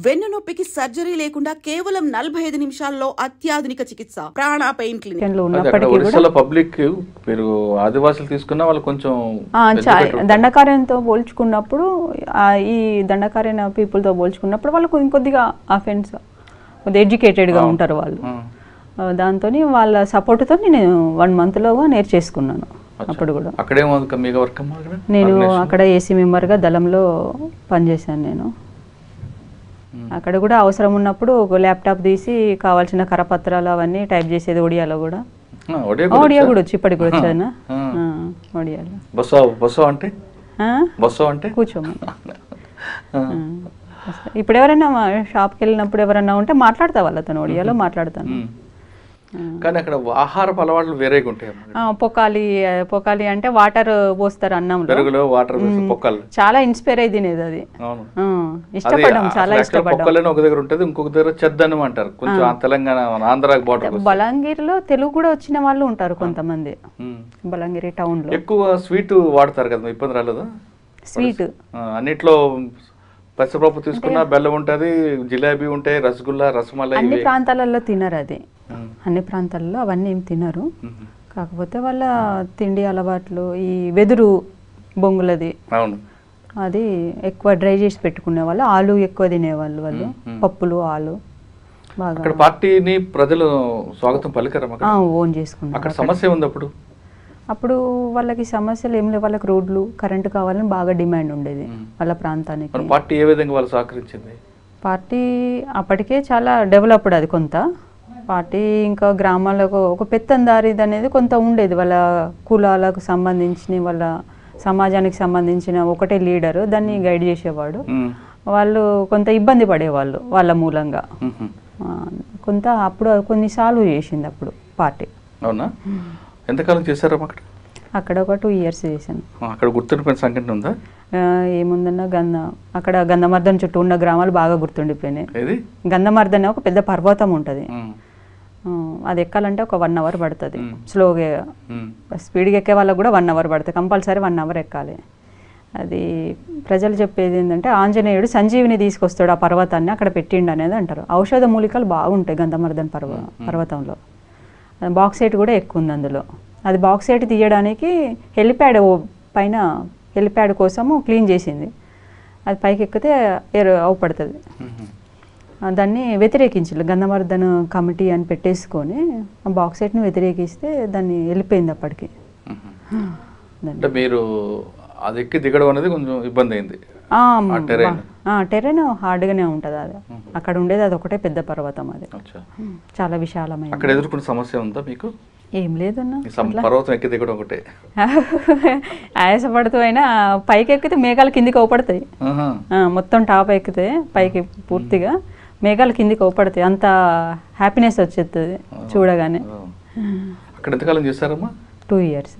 వెన్నునొప్పికి surgery లేకుండా కేవలం 45 నిమిషాల్లో అత్యాధునిక చికిత్స ప్రాణ పెయిన్ క్లినిక్. ఒరిస్సాలో పబ్లిక్ మీరు ఆదివాసులు తీసుకున్న వాళ్ళు కొంచెం దండకార్యంతో పోల్చుకున్నప్పుడు ఈ దండకార్య పీపుల్తో పోల్చుకున్నప్పుడు వాళ్ళకు ఇంకొద్దిగా అఫెన్స్ కొద్దిగా ఎడ్యుకేటెడ్గా ఉంటారు వాళ్ళు. దాంతో వాళ్ళ సపోర్ట్తో నేను 1 monthలోగా నేర్చేసుకున్నాను. అప్పుడు కూడా నేను అక్కడ ఏసీ మెంబర్గా దళంలో పనిచేశాను. నేను అక్కడ కూడా అవసరం ఉన్నప్పుడు ఒక ల్యాప్టాప్ తీసి కావాల్సిన కరపత్రాలు అవన్నీ టైప్ చేసేది. ఒడియాలో కూడా ఒడియా కూడా వచ్చి ఇప్పటికి కూడా వచ్చాను. ఒడియాలో కూర్చోమని ఇప్పుడు ఎవరైనా షాప్కి వెళ్ళినప్పుడు ఎవరైనా ఉంటే మాట్లాడతా వాళ్ళతో ఒడియాలో మాట్లాడతాను. కానీ అక్కడ ఆహారపు అలవాట్లు వేరేగా ఉంటాయి. పొకాలి అంటే వాటర్ పోస్తారు అన్నంలో, చాలా ఇన్స్పైర్ అయి తినేది. అది ఇష్టపడ్డాం, చాలా ఇష్టపడ్డాం. ఒక దగ్గర ఉంటుంది, ఇంకొక దగ్గర చెద్దనం అంటారు. కొంచెం తెలంగాణ ఆంధ్ర బార్డర్. బలంగిరిలో తెలుగు కూడా వచ్చిన వాళ్ళు ఉంటారు కొంతమంది. బలంగిరి టౌన్ లో ఎక్కువ స్వీట్ వాడతారు కదా, ఇబ్బంది రాలేదా? స్వీట్ అన్నిట్లో పెసరపప్పు తీసుకున్నా బెల్లం ఉంటుంది, జిలేబీ ఉంటాయి, రసగుల్లా, రసమలై. అన్ని ప్రాంతాలలో తినరు అది, అన్ని ప్రాంతాల్లో అవన్నీ ఏం తినరు. కాకపోతే వాళ్ళ తిండి అలవాట్లు ఈ వెదురు బొంగులది అది ఎక్కువ డ్రై చేసి పెట్టుకునే వాళ్ళు. ఆలు ఎక్కువ తినేవాళ్ళు వాళ్ళు, పప్పులు ఆలు బాగా. పార్టీని ప్రజలు స్వాగతం పలికారా? ఓన్ చేసుకున్నారు. అక్కడ సమస్య ఉంది అప్పుడు వాళ్ళకి సమస్యలు ఏం లేవు. వాళ్ళకి రోడ్లు, కరెంటు కావాలని బాగా డిమాండ్ ఉండేది వాళ్ళ ప్రాంతానికి. పార్టీ ఏ విధంగా వాళ్ళు సహకరించింది? పార్టీ అప్పటికే చాలా డెవలప్డ్ అది కొంత. పార్టీ ఇంకా గ్రామాలకు ఒక పెత్తందారిది అనేది కొంత ఉండేది. వాళ్ళ కులాలకు సంబంధించిన, వాళ్ళ సమాజానికి సంబంధించిన ఒకటే లీడరు దాన్ని గైడ్ చేసేవాడు. వాళ్ళు కొంత ఇబ్బంది పడేవాళ్ళు వాళ్ళ మూలంగా. కొంత అప్పుడు కొన్ని సాల్వ్ చేసింది అప్పుడు పార్టీ. అవునా? ఎంతకాలం చేశారు అక్కడ? ఒక 2 years చేశాను. అక్కడ గుర్తుండిపోయిన సంఘటన ఉందా? ఏముందన్న, అక్కడ గంధమర్దన్ చుట్టూ ఉన్న గ్రామాలు బాగా గుర్తుండిపోయినాయి. గంధమర్దన్ ఒక పెద్ద పర్వతం ఉంటుంది. అది ఎక్కాలంటే ఒక 1 hour పడుతుంది. స్లోగా స్పీడ్గా ఎక్కే వాళ్ళకు కూడా 1 hour పడుతుంది. కంపల్సరీ 1 hour ఎక్కాలి. అది ప్రజలు చెప్పేది ఏంటంటే ఆంజనేయుడు సంజీవిని తీసుకొస్తాడు ఆ పర్వతాన్ని అక్కడ పెట్టిండు అనేది అంటారు. ఔషధ మూలికలు బాగుంటాయి గంధమర్దన్ పర్వతంలో. బాక్సైట్ కూడా ఎక్కువ ఉంది అందులో. అది బాక్సైట్ తీయడానికి హెలిప్యాడ్ పైన హెలిప్యాడ్ కోసము క్లీన్ చేసింది. అది పైకి ఎక్కితే అవుపడుతుంది. దాన్ని వ్యతిరేకించారు. గంధమర్దన్ కమిటీ అని పెట్టేసుకొని ఆ బాక్సైట్ని వ్యతిరేకిస్తే దాన్ని వెళ్ళిపోయింది అప్పటికి. అంటే మీరు అది ఎక్కి దిగడం అనేది కొంచెం ఇబ్బంది అయింది. టెరెన్ హార్డ్గానే ఉంటుంది. అది అక్కడ ఉండేది అది ఒకటే పెద్ద పర్వతం. అది చాలా విశాలమైన. అక్కడ ఎదుర్కొన్న సమస్య ఉందా మీకు? ఏం లేదన్నా, పర్వతం ఎక్కి దిగడం ఒకటే. ఆయాసపడుతూ అయినా పైకి ఎక్కితే మేఘాలు కిందికి అవుపడతాయి. మొత్తం టాప్ ఎక్కితే పైకి పూర్తిగా మేఘాలు కిందికి అవుపడతాయి. అంత హ్యాపీనెస్ వచ్చేస్తుంది చూడగానే. అక్కడ ఎంతకాలం చేశారమ్మా? 2 years.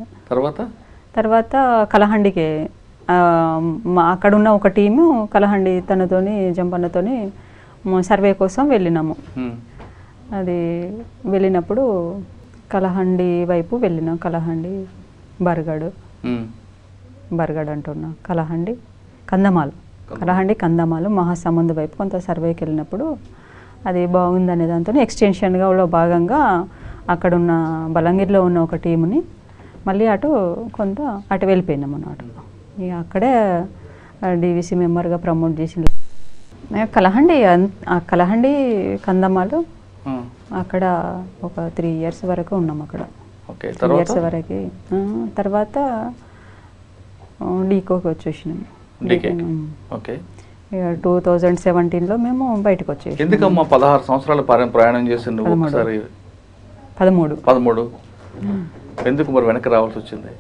తర్వాత కలహండికి అక్కడున్న ఒక టీము కలహండి తనతోని జంపన్నతోని సర్వే కోసం వెళ్ళినాము. అది వెళ్ళినప్పుడు కలహండి వైపు వెళ్ళినాం. కలహండి బర్గడ్ అంటున్నా, కలహండి కందమాలు మహాసముద్ర వైపు కొంత సర్వేకి వెళ్ళినప్పుడు అది బాగుందనే దాంతో ఎక్స్టెన్షన్గా భాగంగా అక్కడున్న బలంగిరిలో ఉన్న ఒక టీముని మళ్ళీ కొంత అటు వెళ్ళిపోయినాం అన్నమాట. ఇక అక్కడే డీవీసీ మెంబర్గా ప్రమోట్ చేసిన కలహండి కందమాలు అక్కడ ఒక 3 years వరకు ఉన్నాం. అక్కడ 3 years వరకు. తర్వాత డీకోకి వచ్చేసినాం. 2017లో మేము బయటకు వచ్చేసాం. ఎందుకమ్మా 16 సంవత్సరాల ప్రయాణం చేసింది? 13 ఎందుకు మరి వెనక్కి రావాల్సి వచ్చింది?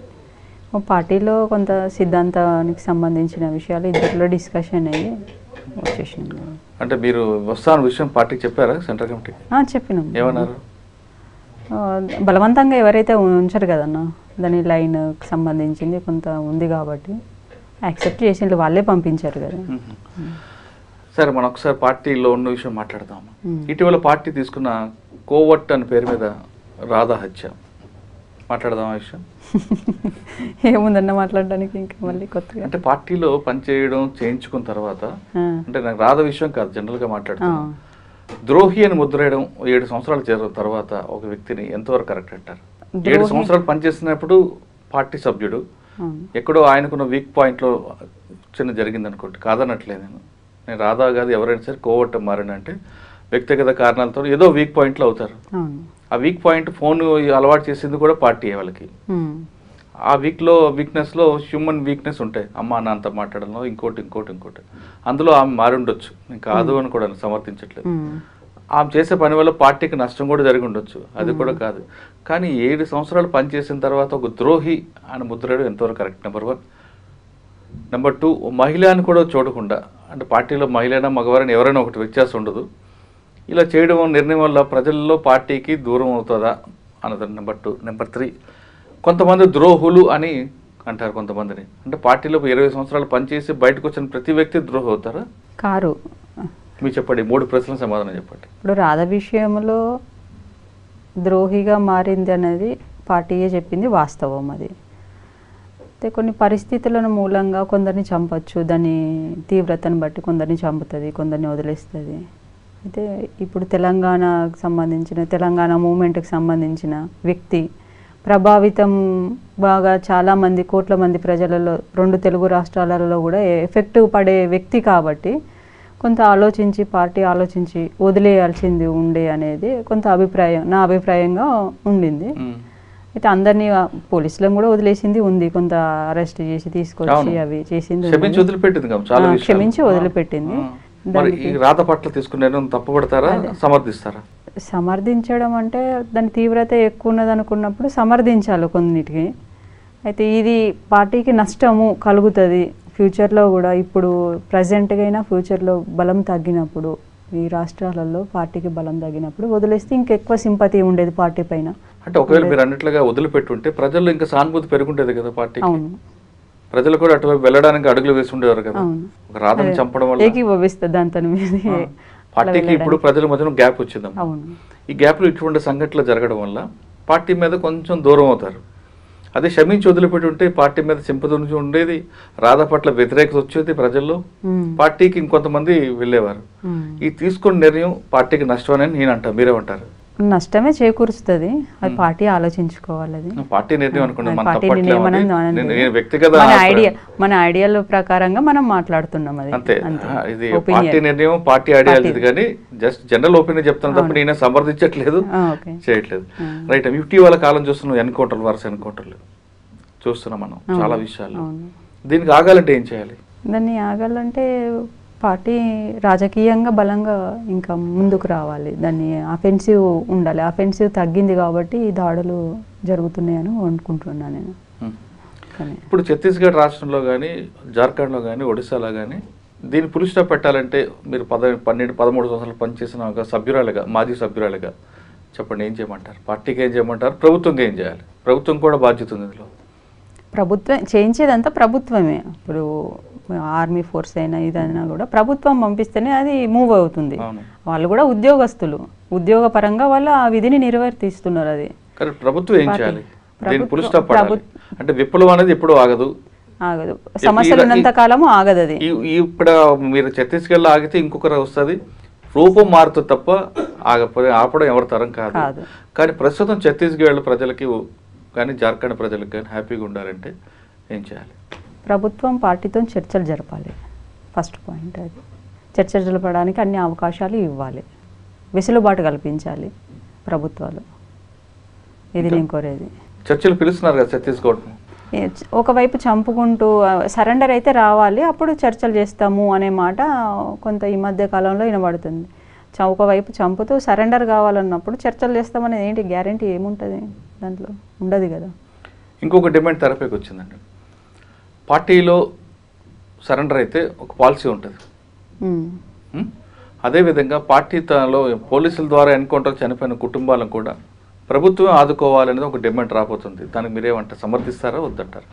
పార్టీలో కొంత సిద్ధాంతానికి సంబంధించిన విషయాలు ఇద్దరిలో డిస్కషన్ అయ్యి వచ్చేసినాం. అంటే మీరు వస్తాన విషయం పార్టీకి చెప్పారా? సెంట్రల్ కమిటీ చెప్పినాం. ఏమన్నారు? బలవంతంగా ఎవరైతే ఉంచారు కదన్నా, దాని లైన్కి సంబంధించింది కొంత ఉంది కాబట్టి యాక్సెప్ట్ చేసి వాళ్ళే పంపించారు కదా. సరే, మనం ఒకసారి పార్టీలో ఉన్న విషయం మాట్లాడదాము. ఇటీవల పార్టీ తీసుకున్న కోవట్ అనే పేరు మీద రాధా హత్య మాట్లాడదాం ఆ విషయం. ఏముందన్న మాట్లాడడానికి ఇంకా మళ్ళీ కొత్తగా. అంటే పార్టీలో పనిచేయడం చేయించుకున్న తర్వాత, అంటే నాకు రాధ విషయం కాదు, జనరల్గా మాట్లాడుతున్నాను, ద్రోహి అని ముద్రేయడం 7 సంవత్సరాలు చేసిన తర్వాత ఒక వ్యక్తిని ఎంతవరకు కరెక్ట్ అంటారు? 7 సంవత్సరాలు పనిచేసినప్పుడు పార్టీ సభ్యుడు, ఎక్కడో ఆయనకున్న వీక్ పాయింట్లో చిన్న జరిగింది అనుకోండి, కాదనట్లేదు నేను రాధా కాదు ఎవరైనా సరే కోవటం మారినంటే వ్యక్తిగత కారణాలతో ఏదో వీక్ పాయింట్లో అవుతారు. ఆ వీక్ పాయింట్ ఫోన్ అలవాటు చేసింది కూడా పార్టీ వాళ్ళకి. ఆ వీక్నెస్లో హ్యూమన్ వీక్నెస్ ఉంటాయి, అమ్మ నాన్నతో మాట్లాడడంలో ఇంకోటి అందులో ఆమె మారి ఉండొచ్చు, నేను కాదు అని కూడా సమర్థించట్లేదు. ఆమె చేసే పని వల్ల పార్టీకి నష్టం కూడా జరిగి ఉండొచ్చు, అది కూడా కాదు. కానీ 7 సంవత్సరాలు పనిచేసిన తర్వాత ఒక ద్రోహి అని ముద్రేయడం ఎంతవరకు కరెక్ట్? నెంబర్ 1. నెంబర్ 2, మహిళ అని కూడా చూడకుండా, అంటే పార్టీలో మహిళైనా మగవారైనా ఎవరైనా ఒకటి వ్యత్యాసం ఉండదు, ఇలా చేయడం నిర్ణయం వల్ల ప్రజల్లో పార్టీకి దూరం అవుతుందా అన్నది నెంబర్ 2. నెంబర్ 3, కొంతమంది ద్రోహులు అని అంటారు కొంతమందిని, అంటే పార్టీలో 20 సంవత్సరాలు పనిచేసి బయటకు వచ్చిన ప్రతి వ్యక్తి ద్రోహి అవుతారా? కారు. మీరు చెప్పండి, 3 ప్రశ్నల సమాధానం చెప్పండి. ఇప్పుడు రాధ విషయంలో ద్రోహిగా మారింది అనేది పార్టీయే చెప్పింది వాస్తవం. అది అయితే కొన్ని పరిస్థితులను మూలంగా కొందరిని చంపచ్చు, దాని తీవ్రతను బట్టి కొందరిని చంపుతుంది, కొందరిని వదిలేస్తుంది. అయితే ఇప్పుడు తెలంగాణకు సంబంధించిన తెలంగాణ మూమెంట్కి సంబంధించిన వ్యక్తి ప్రభావితం బాగా చాలామంది కోట్ల మంది ప్రజలలో 2 తెలుగు రాష్ట్రాలలో కూడా ఎఫెక్ట్ పడే వ్యక్తి కాబట్టి కొంత ఆలోచించి పార్టీ ఆలోచించి వదిలేయాల్సింది ఉండే అనేది కొంత నా అభిప్రాయంగా ఉండింది. అయితే అందరినీ పోలీసులను కూడా వదిలేసింది ఉంది, కొంత అరెస్ట్ చేసి తీసుకొచ్చి అవి చేసింది, క్షమించి వదిలిపెట్టింది. రాధ పట్ల తీసుకునే తప్పుపడతారా, సమర్థిస్తారా? సమర్థించడం అంటే దాని తీవ్రత ఎక్కువ ఉన్నది అనుకున్నప్పుడు సమర్థించాలి కొన్నిటికి. అయితే ఇది పార్టీకి నష్టము కలుగుతుంది ఫ్యూచర్లో కూడా, ఇప్పుడు ప్రజెంట్గా అయినా ఫ్యూచర్లో బలం తగ్గినప్పుడు ఈ రాష్ట్రాలలో పార్టీకి బలం తగ్గినప్పుడు వదిలేస్తే ఇంకెక్కువ సింపతి ఉండేది పార్టీ పైన. అంటే ఒకవేళ మీరు అన్నట్లుగా వదిలిపెట్టుంటే ప్రజల్లో ఇంకా సానుభూతి పెరుగుంటేది కదా పార్టీకి. అవును, ప్రజలు కూడా అటువైపు వెళ్ళడానికి అడుగులు వేసి ఉండేవారు కదా. రాధను చంపడం వల్ల ఏకీభవిస్తుంది దాంతో పార్టీకి ఇప్పుడు ప్రజల మధ్యన గ్యాప్ వచ్చింది. ఈ గ్యాప్లో ఇటువంటి సంఘటనలు జరగడం వల్ల పార్టీ మీద కొంచెం దూరం అవుతారు. అదే క్షమించి వదిలిపెట్టి ఉంటే పార్టీ మీద సింపతి నుంచి ఉండేది, రాధ పట్ల వ్యతిరేకత వచ్చేది ప్రజల్లో, పార్టీకి ఇంకొంతమంది వెళ్ళేవారు. ఈ తీసుకున్న నిర్ణయం పార్టీకి నష్టం అని నేను అంటాను, మీరేమంటారు? నష్టమే చేకూరుస్తుంది, అది పార్టీ ఆలోచించుకోవాలి. అది పార్టీ నిర్ణయం అనుకోండి, మన ఐడియాల ప్రకారంగా మనం మాట్లాడుతున్నాం, అది అంతే. ఇది పార్టీ నిర్ణయం, పార్టీ ఐడియాలజీ, కానీ జస్ట్ జనరల్ ఒపీనియన్ చెప్తాను తప్ప నేను సమర్థించట్లేదు, చేయట్లేదు. రైట్. ఇటీవల కాలం చూస్తున్నాం ఎన్కౌంటర్లు, వరుస ఎన్కౌంటర్లు చూస్తున్నాం మనం చాలా విషయాలు. దీనికి ఆగాలంటే ఏం చేయాలి? దాన్ని ఆగాలంటే పార్టీ రాజకీయంగా బలంగా ఇంకా ముందుకు రావాలి, దాన్ని అఫెన్సివ్ ఉండాలి. అఫెన్సివ్ తగ్గింది కాబట్టి ఈ దాడులు జరుగుతున్నాయని అనుకుంటున్నాను నేను. ఇప్పుడు ఛత్తీస్గఢ్ రాష్ట్రంలో కానీ, జార్ఖండ్లో కానీ, ఒడిశాలో కానీ దీన్ని పులి స్టాప్ పెట్టాలంటే మీరు 12-13 సంవత్సరాలు పనిచేసిన ఒక సభ్యురాలుగా, మాజీ సభ్యురాలుగా చెప్పండి, ఏం చేయమంటారు? పార్టీకి ఏం చేయమంటారు? ప్రభుత్వంకి ఏం చేయాలి? ప్రభుత్వం కూడా బాధ్యత ఉంది ఇందులో. ప్రభుత్వం చేయించేదంతా ప్రభుత్వమే. ఇప్పుడు ఆర్మీ ఫోర్స్ అయినా ఇదైనా కూడా ప్రభుత్వం పంపిస్తేనే అది మూవ్ అవుతుంది. వాళ్ళు కూడా ఉద్యోగస్తులు, ఉద్యోగ పరంగా వాళ్ళు ఆ విధిని నిర్వర్తిస్తున్నారు. అది ప్రభుత్వం ఏం చేయాలి? అంటే విప్లవం అనేది ఎప్పుడు ఆగదు, సమస్యలు ఉన్నంత కాలము ఆగదు. అది ఇప్పుడు మీరు ఛత్తీస్గఢ్లో ఆగితే ఇంకొకరు వస్తుంది, రూపం మారుతుంది తప్ప ఆపడం ఎవరి తరం కాదు. కానీ ప్రస్తుతం ఛత్తీస్గఢ్ ప్రజలకి కానీ జార్ఖండ్ ప్రజలకు కానీ హ్యాపీగా ఉండాలంటే ఏం చేయాలి? ప్రభుత్వం పార్టీతో చర్చలు జరపాలి, ఫస్ట్ పాయింట్. అది చర్చలు జరపడానికి అన్ని అవకాశాలు ఇవ్వాలి, వెసులుబాటు కల్పించాలి ప్రభుత్వాలు. ఇది నేను కోరేది. చర్చలు పిలుస్తున్నారు కదా ఛత్తీస్గఢ్. ఒకవైపు చంపుకుంటూ సరెండర్ అయితే రావాలి, అప్పుడు చర్చలు చేస్తాము అనే మాట కొంత ఈ మధ్య కాలంలో వినబడుతుంది. ఒకవైపు చంపుతూ సరెండర్ కావాలన్నప్పుడు చర్చలు చేస్తామనేది ఏంటి గ్యారంటీ ఏముంటుంది దాంట్లో? ఉండదు కదా. ఇంకొక డిమాండ్ తెరపైకి వచ్చిందండి, పార్టీలో సరెండర్ అయితే ఒక పాలసీ ఉంటుంది, అదేవిధంగా పార్టీలో పోలీసుల ద్వారా ఎన్కౌంటర్ చనిపోయిన కుటుంబాలను కూడా ప్రభుత్వం ఆదుకోవాలనేది ఒక డిమాండ్ రాబోతుంది. దానికి మీరేమంటారు? సమర్థిస్తారా వద్దంటారు?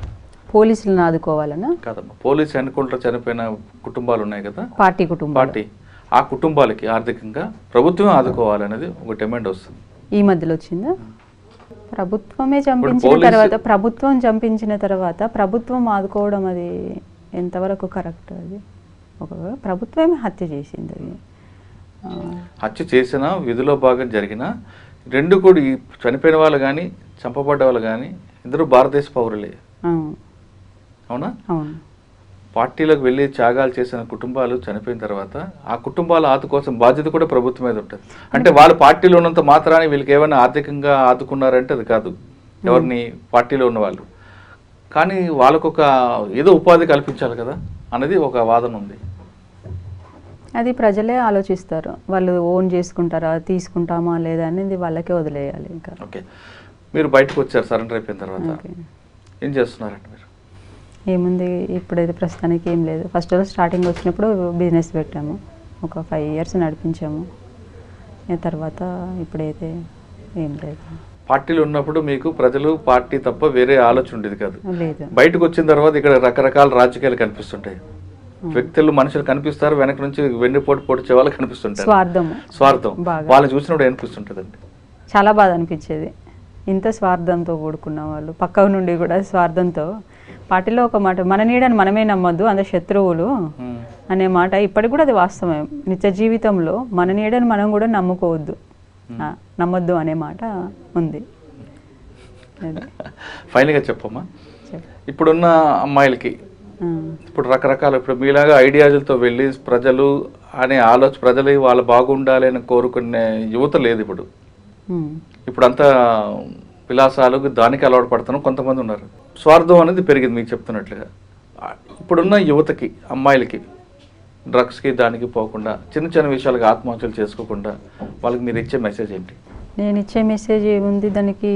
పోలీసులను ఆదుకోవాలన్నా కాదమ్మా, పోలీసు ఎన్కౌంటర్ చనిపోయిన కుటుంబాలు ఉన్నాయి కదా, పార్టీ ఆ కుటుంబాలకి ఆర్థికంగా ప్రభుత్వం ఆదుకోవాలనేది ఒక డిమాండ్ వస్తుంది. ఈ మధ్యలో వచ్చిందా? ప్రభుత్వమే చంపించిన తర్వాత ప్రభుత్వం ఆదుకోవడం అది ఎంతవరకు కరెక్ట్? అది ఒకవేళ ప్రభుత్వమే హత్య చేసింది, అది హత్య చేసినా విధిలో భాగం జరిగినా రెండు కూడా చనిపోయిన వాళ్ళు కానీ చంపబడ్డ వాళ్ళు కానీ ఇద్దరు భారతదేశ పౌరులే. అవునా? అవును. పార్టీలకు వెళ్ళి త్యాగాలు చేసిన కుటుంబాలు చనిపోయిన తర్వాత ఆ కుటుంబాల ఆదు కోసం బాధ్యత కూడా ప్రభుత్వం మీద ఉంటుంది. అంటే వాళ్ళు పార్టీలో ఉన్నంత మాత్రాన్ని వీళ్ళకి ఏమైనా ఆర్థికంగా ఆదుకున్నారంటే అది కాదు, ఎవరిని పార్టీలో ఉన్న వాళ్ళు. కానీ వాళ్ళకు ఒక ఏదో ఉపాధి కల్పించాలి కదా అన్నది ఒక వాదన ఉంది. అది ప్రజలే ఆలోచిస్తారు, వాళ్ళు ఓన్ చేసుకుంటారా తీసుకుంటామా లేదా అనేది వాళ్ళకే వదిలేయాలి. ఇంకా ఓకే, మీరు బయటకు వచ్చారు సరెండర్ అయిపోయిన తర్వాత, ఏం చేస్తున్నారండి మీరు? ఏముంది, ఇప్పుడైతే ప్రస్తుతానికి ఏం లేదు. ఫస్ట్ స్టార్టింగ్ వచ్చినప్పుడు బిజినెస్ పెట్టాము, ఒక 5 years నడిపించాము. తర్వాత ఇప్పుడైతే ఏం లేదు. పార్టీలు ఉన్నప్పుడు మీకు ప్రజలు పార్టీ తప్ప వేరే ఆలోచన ఉండేది కాదు. లేదు. బయటకు వచ్చిన తర్వాత ఇక్కడ రకరకాల రాజకీయాలు కనిపిస్తుంటాయి, వ్యక్తులు మనుషులు కనిపిస్తారు, వెనక నుంచి వెన్నుపోటు పొడిచే వాళ్ళు కనిపిస్తుంటారు. స్వార్థం వాళ్ళని చూసినప్పుడు అనిపిస్తుంటుందండి. చాలా బాధ అనిపించేది, ఇంత స్వార్థంతో కూడుకున్న వాళ్ళు పక్క నుండి కూడా స్వార్థంతో. పార్టీలో ఒక మాట, మన నీడని మనమే నమ్మద్దు అంత శత్రువులు అనే మాట ఇప్పటికి కూడా అది వాస్తవమే. నిత్య జీవితంలో మన నీడని మనం కూడా నమ్మొద్దు అనే మాట ఉంది. ఫైనల్గా చెప్పమ్మా, ఇప్పుడున్న అమ్మాయిలకి ఇప్పుడు రకరకాల, ఇప్పుడు మీలాగా ఐడియాలతో వెళ్ళి ప్రజలు అనే ప్రజలు వాళ్ళు బాగుండాలి అని కోరుకునే యువత లేదు ఇప్పుడు. ఇప్పుడంతా విలాసాలు దానికి అలవాటు పడుతున్నాం, కొంతమంది ఉన్నారు. స్వార్థం అనేది పెరిగింది మీకు చెప్తున్నట్లుగా. ఇప్పుడున్న యువతకి అమ్మాయిలకి డ్రగ్స్కి దానికి పోకుండా చిన్న చిన్న విషయాలకు ఆత్మహత్యలు చేసుకోకుండా వాళ్ళకి మీరు ఇచ్చే మెసేజ్ ఏంటి? నేను ఇచ్చే మెసేజ్ ఏముంది, దానికి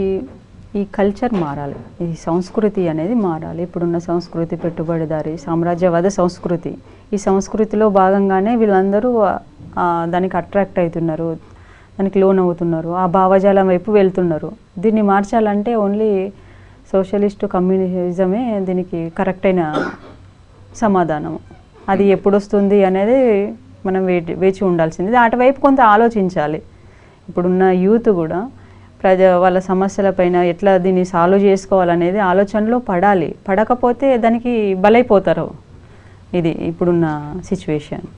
ఈ కల్చర్ మారాలి, ఈ సంస్కృతి అనేది మారాలి. ఇప్పుడున్న సంస్కృతి పెట్టుబడిదారి సామ్రాజ్యవాద సంస్కృతి, ఈ సంస్కృతిలో భాగంగానే వీళ్ళందరూ దానికి అట్రాక్ట్ అవుతున్నారు, దానికి లోన్ అవుతున్నారు, ఆ భావజాలం వైపు వెళ్తున్నారు. దీన్ని మార్చాలంటే ఓన్లీ సోషలిస్ట్ కమ్యూనిజమే దీనికి కరెక్ట్ అయిన సమాధానం. అది ఎప్పుడు వస్తుంది అనేది మనం వేచి ఉండాల్సింది. అటువైపు కొంత ఆలోచించాలి. ఇప్పుడున్న యూత్ కూడా వాళ్ళ సమస్యలపైన ఎట్లా దీన్ని సాల్వ్ చేసుకోవాలనేది ఆలోచనలో పడాలి. పడకపోతే దానికి బలైపోతారు. ఇది ఇప్పుడున్న సిచ్యువేషన్.